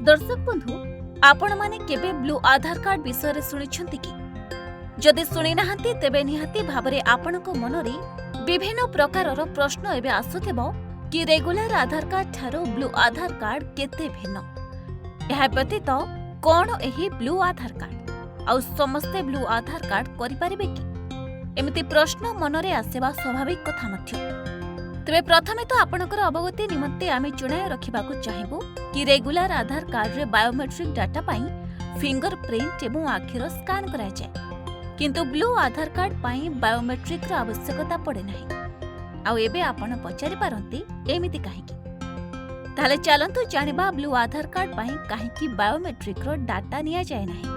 दर्शक बंधु आपण माने केबे ब्लू आधार कार्ड विषय शुणी कि जदि शुणी नाहंती तेबे निहाती भाबरे आपणक मनरे विभिन्न प्रकारर प्रश्न एबे आसुथिबो कि रेगुलर आधार कार्ड ठारो ब्लू आधार कार्ड केते भिन्न। एहा व्यतीत कोन एही ब्लू आधार कार्ड आउ समस्ते ब्लू आधार कार्ड करि परिबे कि एमिति प्रश्न मनरे आसेबा स्वाभाविक कथा मध्य। तेबे प्रथमे तो आपणकर अवगति निमंते आमे चुनाय रखिबाकू चाहिबो कि रेगुलर आधार कार्ड रे बायोमेट्रिक डाटा पाई फिंगरप्रिंट एवं आखिर स्कान करा जाय, किंतु ब्लू आधार कार्ड पाई बायोमेट्रिक रो आवश्यकता पड़े नाही। आउ एबे आपण पचारि पारंती एमिति काहेकि। ताले चलंतु जानिबा ब्लू आधार कार्ड पाई काहेकि बायोमेट्रिक रो डाटा निया जाय नाही।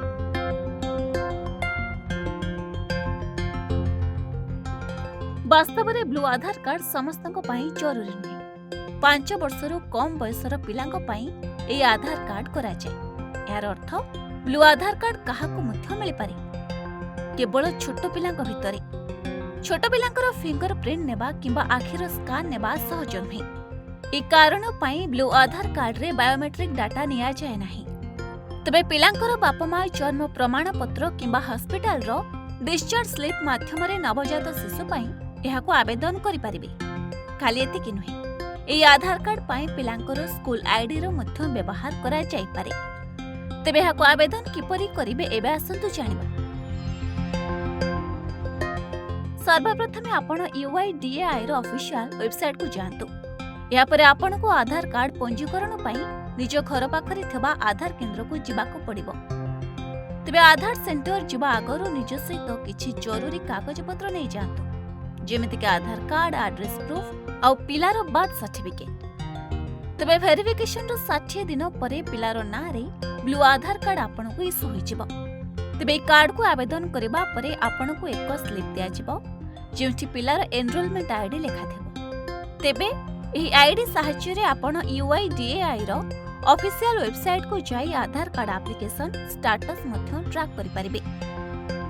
वास्तव में ब्लू आधार कार्ड समस्तों जरूरी नुहे। 5 वर्षर कम बयसर पिलांको पाई ए आधार कार्ड करा जाए। यार अर्थ ब्लू आधार कार्ड काहाको मध्य मिल पारे, केवल छोट पिलांको भितरे। छोट पिलांकर फिंगरप्रिंट नेबा किंबा आखिर स्कान नेबा सहज नुहे। ए कारण पाई ब्लू आधार कार्ड रे बायोमेट्रिक डाटा निया जाए नाही। तबे पिलांकर बापा मां जन्म प्रमाण पत्र किंबा हॉस्पिटल रो डिस्चार्ज स्लिप माध्यम रे नवजात शिशु पाई एहाको आवेदन करि परिबे। खाली एतिकी नुहे, ए आधार कार्ड पाई पिलांकर स्कूल आईडी रो मध्य व्यवहार करा जाई पारे। तेबे एहाको आवेदन किपरि करिबे एबे आसंतु जानिबा। सर्वप्रथमे आपण UIDAI रो ऑफिशियल वेबसाइट को जानतु। या परे आपण को आधार कार्ड पंजीकरण पाई निज घर पाखरे थबा आधार केंद्र को जिबाको पड़िबो। तेबे आधार सेंटर जिबा आगरो निज सहित किछि जरूरी कागज पत्र नै जानतु, जेमिति के आधार कार्ड, एड्रेस प्रूफ आउ पिलार बर्थ सर्टिफिकेट। तबे वेरिफिकेशन रो 60 दिन परे पिलार ना रे ब्लू आधार कार्ड आपण को इशू होई जिवो। तबे कार्ड को आवेदन करबा परे आपण को एक स्लिप दिया जिवो, जेउठी पिलार एनरोलमेंट आईडी लेखा थेबो। तबे एही आईडी सहायता रे आपण UIDAI रो ऑफिशियल वेबसाइट को जाई आधार कार्ड एप्लीकेशन स्टेटस मध्य ट्रैक करि परिबे।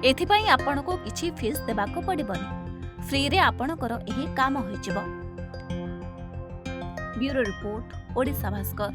एथि पई आपण को किछि फीस देबाको पड़िबनी। फ्री रे आपणकर एही काम होइजिवो। Bureau report, Odisha Bhaskar.